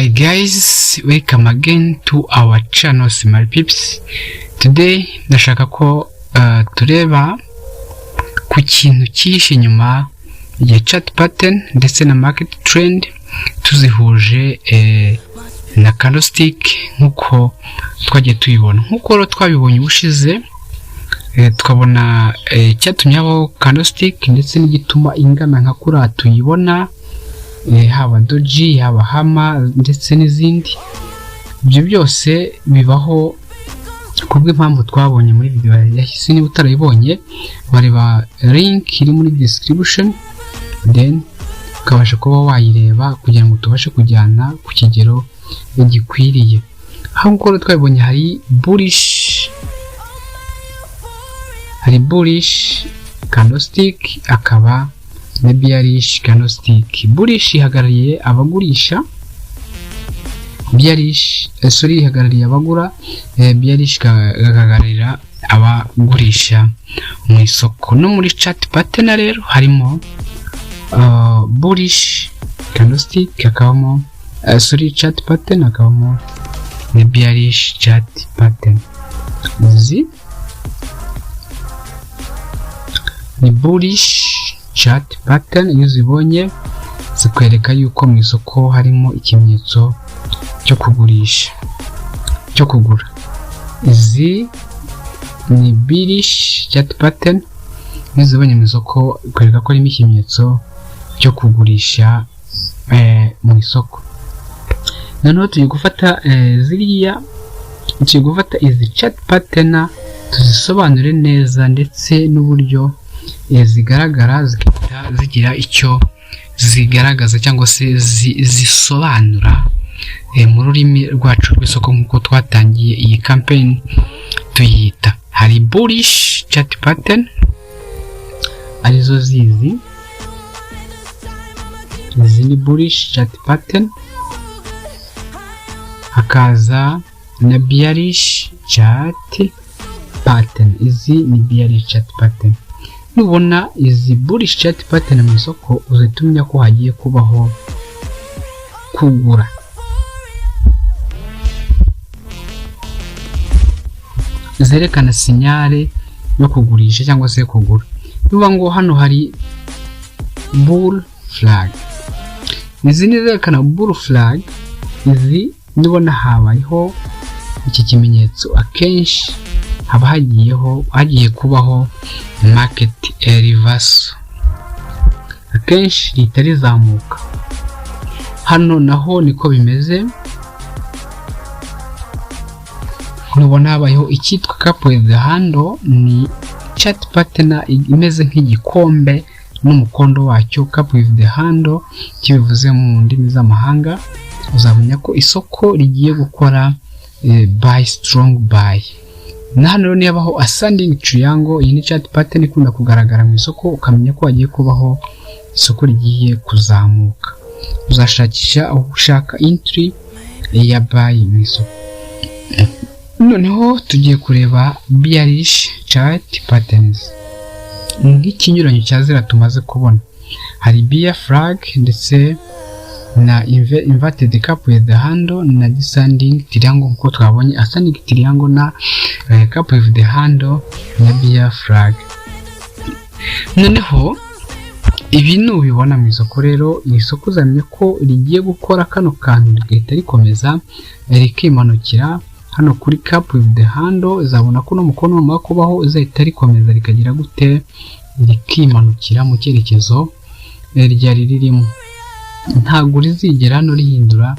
Hi guys, welcome again to our channel Smart Pips. Today ndashaka ko tureba ku kintu cyihishe inyuma ya chat pattern ndetse na market trend tuzihuje na candlestick nkuko twagiye tuyibona. Nkuko rero twabibonye ubushize tukabona cyatumye abo candlestick ndetse n'igituma ingana nka kuri tuyibona haba doji haba hama ndetse n'izindi. Ibyo byose bibaho kubw'impamvu twabonye muri video yahise. Niba utarayibonye bareba link iri muri description, then ukabasha kuba wayireba kugira ngo tubashe kujyana ku kigero gikwiriye. Aho ngoro twabonye hari bullish candlestick akaba na bearish candlestick. Bullish ihagarariye abagurisha, bearish ihagarariye abagura, bearish ihagararira abagurisha mu isoko. No muri chat pattern rero harimo bullish candlestick akabamo chat pattern akabamo na bearish chat pattern. Izi ni bullish chat pattern. Iyo zibonye zikwereka yuko mu isoko harimo ikimenyetso cyo kugurisha, cyo kugura. Izi ni bearish chat pattern. Iyo zibonye mu isoko ikwereka ko harimo ikimenyetso cyo kugurisha mu isoko. Noneho tugiye gufata izi chat pattern tuzisobanure neza ndetse n'uburyo zigaragara zikita zigira icyo zigaragaza cyangwa se zisobanura mu rurimi rwacu rw'isoko nkuko twatangiye iyi campaign tuyita. Hari bullish chat pattern arizo zizi ni bullish chat pattern. Hakaza na bearish chat pattern. Izi ni bearish chat pattern. Nubona izi bullish chat pattern mu isoko uzitumya ko hagiye kubaho kugura. Zerekana sinyale yo kugurisha cyangwa se kugura. Nuba ngo hano hari bull flag. Izi ni zerekana bull flag. Izi nibona habayeho iki kimenyetso akenshi haba hagiye kubaho market reversal, akenshi lita rizamuka. Hano naho niko bimeze. Nubona habayeho icyitwa cup with the handle, ni chat pattern imeze nk'igikombe n'umukondo wacyo. Cup with the handle kibivuze mu ndimi z'amahanga, uzabona ko isoko rigiye gukora buy strong buy. Na hano niyo yabaho ascending triangle. Iyi ni chat pattern ikunda kugaragara mu isoko, ukamenya ko hagiye kubaho isoko rigiye kuzamuka. Uzashakisha aho ushaka entry ya buy mu isoko. Noneho tugiye kureba bearish chat patterns nk'ikinyuranyo cya zira tumaze kubona. Hari bear flag ndetse na inverted cup with the handle na descending triangle nkuko twabonye. Ascending triangle na cup with the handle na bear flag. Noneho ibintu ubibona mu isoko rero, isoko uzamenye ko rigiye gukora kano kantu rigahita rikomeza rikimanukira hano kuri cup with the handle. Zabona ko no mukono wama kubaho uzahita rikomeza rikagira gute rikimanukira mu cyerekezo ryari ririmo. Ntago rizigera hano rihindura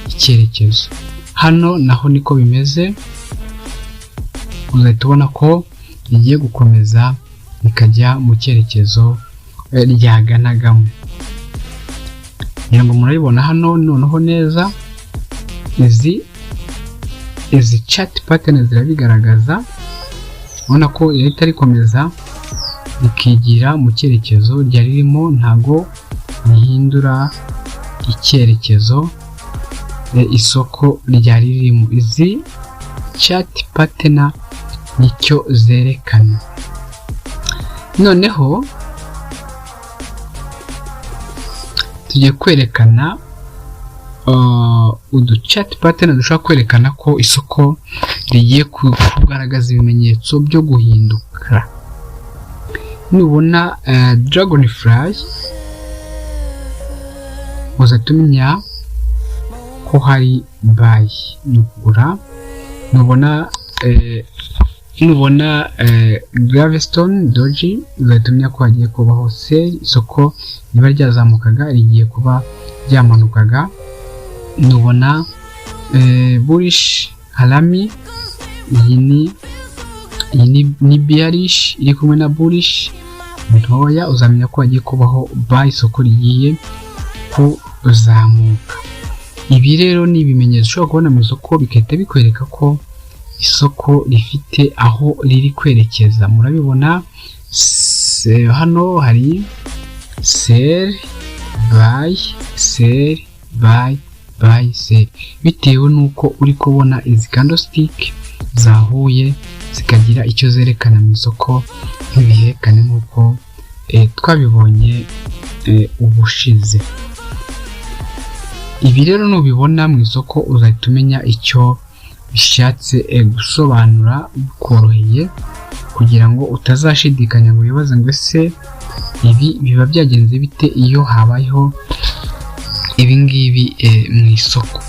icyerekezo. Hano naho niko bimeze, uzahita ubona ko rigiye gukomeza rikajya mu cyerekezo ryaganagamo. Ngira ngo murabibona hano noneho neza. Izi chat pattern zirabigaragaza. Ubona ko yahita rikomeza rikigira mu cyerekezo ryari ririmo, ntago rihindura icyerekezo isoko ryari ririmo. Izi chat pattern nicyo zerekana. Noneho tugiye kwerekana uduchat pattern dushobora kwerekana ko isoko rigiye kugaragaza ibimenyetso byo guhinduka. Nubona dragonfly uzatumenya ko hari buy no kugura. Nubona gravestone doji uzatumenya ko hagiye kubaho sell, isoko niba ryazamukaga rigiye kuba ryamanukaga. Nubona bullish harami, iyi ni bearish iri kumwe na bullish ntoya, uzamenya ko hagiye kubaho buy, isoko rigiye kuzamuka. Ibi rero ni ibimenyetso ushobora kubona mu isoko bigahita bikwereka ko isoko rifite aho riri kwerekeza. Murabibona hano hari sell buy sell buy buy sell, bitewe nuko uri kubona izi candlestick zahuye zikagira icyo zerekana mu isoko nk'ibihekane nk'uko twabibonye ubushize. Ibi rero nubibona mu isoko uzahita umenya icyo bishatse gusobanura bikoroheye, kugira ngo utazashidikanya ngo wibaze ngo ese ibi biba byagenze bite iyo habayeho ibi ngibi mu isoko.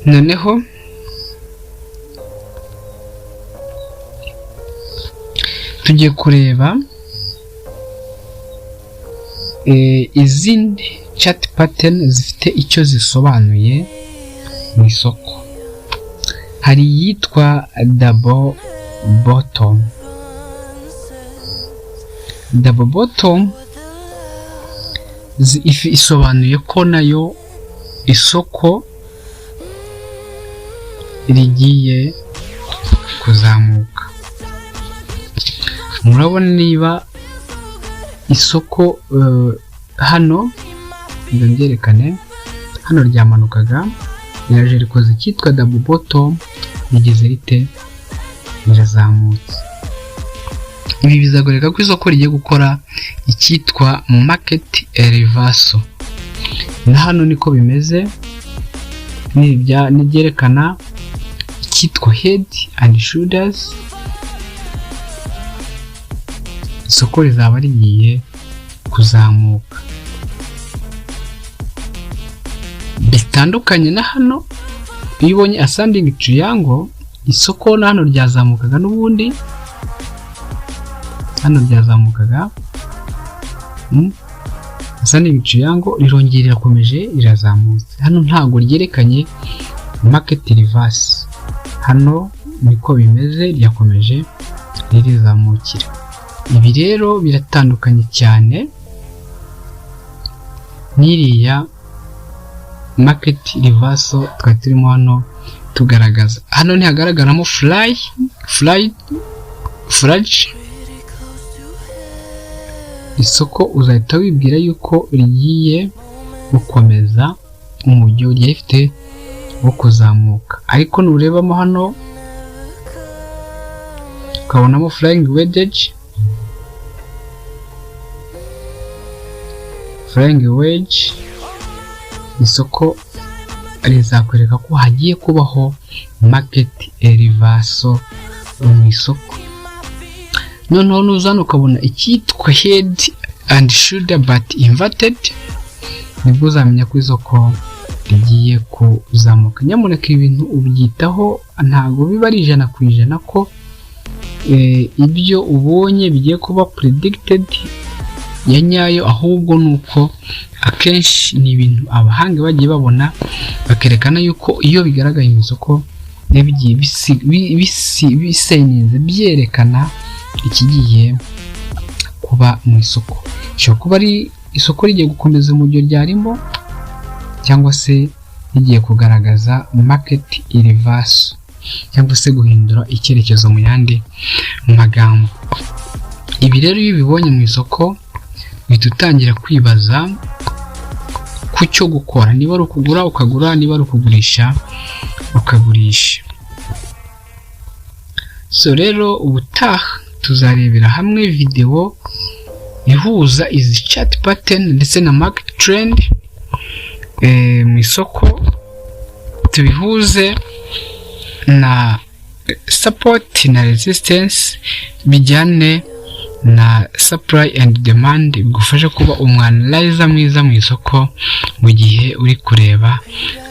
Noneho tugiye kureba izindi chat pattern zifite icyo zisobanuye mu isoko. Hari yitwa double bottom. Double bottom isobanuye ko nayo isoko rigiye kuzamuka. Murabona niba isoko hano ndabyerekane, hano ryamanukaga ryaje rikoze icyitwa double bottom, rigeze rite rirazamutse. Ibi bizagoreka ko isoko rigiye gukora icyitwa market reversal. Na hano niko bimeze, nibyerekana icyitwa head and shoulders, isoko rizaba rigiye kuzamuka. Bitandukanye na hano, iyo ubonye ascending triangle, isoko na hano ryazamukaga n'ubundi, hano ryazamukaga ascending triangle rirongera rirakomeje rirazamutse. Hano ntago ryerekanye market reverse, hano niko bimeze, ryakomeje ririzamukira. Ibi rero biratandukanye cyane n'iriya market reversal twari turimo hano tugaragaza. Hano ntihagaragaramo flash, isoko uzahita wibwira yuko rigiye gukomeza umujyo ryifite wo kuzamuka. Ariko nurebamo hano ukabonamo flying wedge, isoko rizakwereka ko hagiye kubaho market reversal mu isoko. Noneho nuzana ukabona icyitwa head and shoulder but inverted, nibwo uzamenya ko isoko rigiye kuzamuka. Nyamuneka ibintu ubyitaho, ntago biba ari 100% ko ibyo ubonye bigiye kuba predicted ya nyayo, ahubwo nuko akenshi ni ibintu abahanga bagiye babona bakerekana yuko iyo bigaragaye mu isoko yabigiye biseninze byerekana ikigiye kuba mu isoko. Cyo kuba ari isoko rigiye gukomeza mu gihe ryarimo, cyangwa se rigiye kugaragaza market reversal, cyangwa se guhindura icyerekezo mu yandi magambo. Ibi rero iyo bibonye mu isoko uhita utangira kwibaza ku cyo gukora, niba ari ukugura ukagura, niba ari ukugurisha ukagurisha. So rero ubutaha tuzarebera hamwe video ihuza izi chat pattern ndetse na market trend mu isoko, tubihuze na support na resistance bijyane na supply and demand, bigufasha kuba umwanalyzer mwiza mu isoko mu gihe uri kureba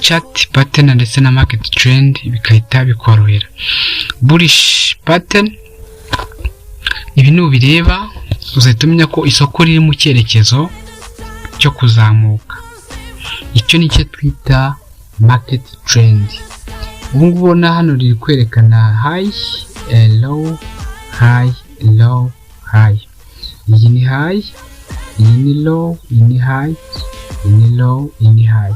chart pattern ndetse na market trend, bikahita bikorohera. Bullish pattern, ibi nubireba uzahita umenya ko isoko riri mu cyerekezo cyo kuzamuka. Icyo nicyo twita market trend. Ubu ngubu ubona hano riri kwerekana high, low, high, low, high. Iyi ni high, iyi ni low, iyi ni high, iyi ni low, iyi ni high.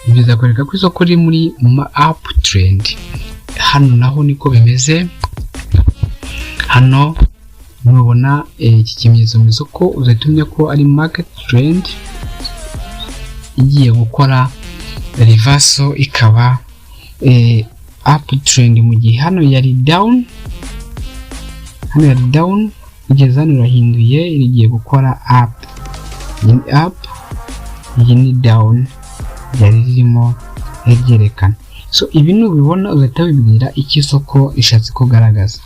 Ibi bizakwereka ko isoko riri muri up trend. Hano naho niko bimeze. Hano nubona iki kimenyetso mu isoko uzahita umenya ko ari market trend igiye gukora reversal ikaba up trend, mu gihe hano yari down, igeze hano irahinduye irigiye gukora up. Iyi ni up, iyi ni down, yari ririmo ryerekana. So ibi nubibona uzahita wibwira iki isoko ishatse kugaragaza.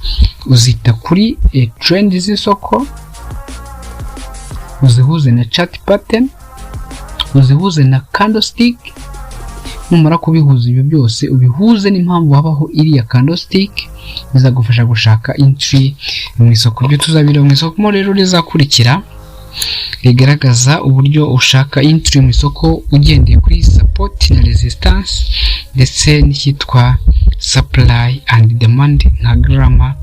Uzita kuri trend z'isoko, uzihuze na chart pattern, uzihuze na candlestick. Numara kubihuza ibyo byose ubihuze n'impamvu habaho iriya candlestick, bizagufasha gushaka entry mu isoko. Ibyo tuzabira mu isoko rero rizakurikira rigaragaza uburyo ushaka entry mu isoko ugendeye kuri support na resistance ndetse n'icyitwa supply and demand nka grama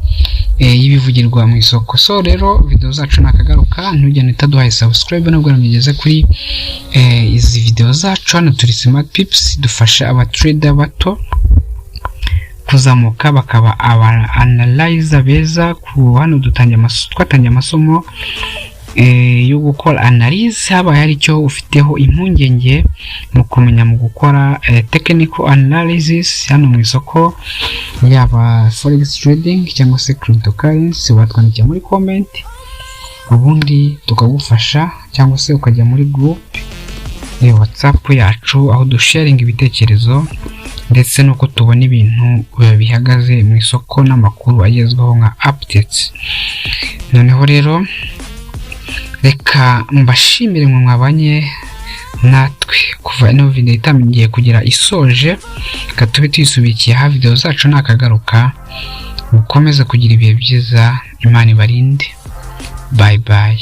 y'ibivugirwa mu isoko. So rero video zacu nakagaruka, ntujyane utaduhaye subscribe nabwo namigeze kuri izi video zacu. Hano turi Smart Pips, dufasha aba trader bato kuzamuka bakaba aba analyzer beza. Ku hano twatangiye amasomo yo gukora analyze, haba hari icyo ufiteho impungenge mu kumenya mu gukora technical analysis hano mu isoko, yaba forex trading cyangwa se cryptocurrency, watwandikira muri comment ubundi tukagufasha, cyangwa se ukajya muri group WhatsApp yacu aho dusharing ibitekerezo ndetse nuko tubona ibintu bihagaze mu isoko n'amakuru agezweho nka updates. Noneho rero reka mbashimire mwe mwabanye natwe kuva ino video itangiye kugira isoje, katube tuyisubikiye ha video zacu nakagaruka. Mukomeze kugira ibihe byiza, Imana ibarinde. Bye bye.